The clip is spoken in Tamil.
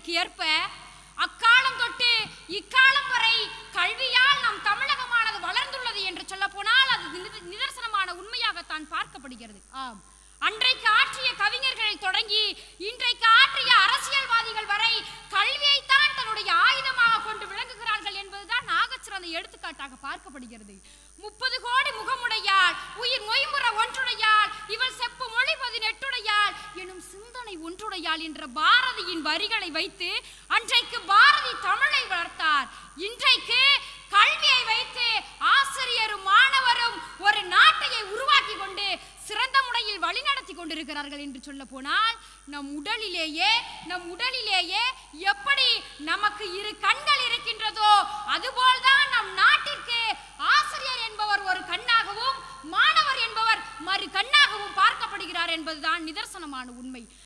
விதிமுறைகளுக்கு ஏற்ப அக்காலம் தொட்டு இக்காலம் வரை கல்வியால் நம் தமிழகமானது வளர்ந்துள்ளது என்று சொல்ல போனால் அது நிதர்சனமான உண்மையாகத்தான் பார்க்கப்படுகிறது. ஆம், அன்றைக்கு ஆற்றிய கவிஞர்கள் தொடங்கி இன்றைக்கு ஆற்றிய அரசியல்வாதிகள் வரை கல்வியைத்தான் தன்னுடைய ஆயுதமாக கொண்டு விளங்குகிறார்கள் என்பதுதான் ஆகச்சிறந்த எடுத்துக்காட்டாக பார்க்கப்படுகிறது. 30 கோடி முகமுடையாள், உயிர் மொய்முற ஒன்றுடையாள், இவள் செப்பு மொழி 18 எனும் சிந்தனை ஒன்றுடையாள் என்ற பாரதியின் வரிகளை வைத்து அன்றைக்கு பாரதி தமிழை வளர்த்தார். இன்றைக்கு கல்வியை வைத்து ஆசிரியரும் மாணவரும் ஒரு நாட்டையை உருவாக்கி கொண்டு சிறந்த முறையில் வழிநடத்தி கொண்டிருக்கிறார்கள் என்று சொல்ல போனால் நம் உடலிலேயே எப்படி நமக்கு 2 கண்கள் இருக்கின்றதோ அதுபோல்தான் நம் நாட்டிற்கு ஆசிரியர் என்பவர் ஒரு கண்ணாகவும் மாணவர் என்பவர் மறு கண்ணாகவும் பார்க்கப்படுகிறார் என்பதுதான் நிதர்சனமான உண்மை.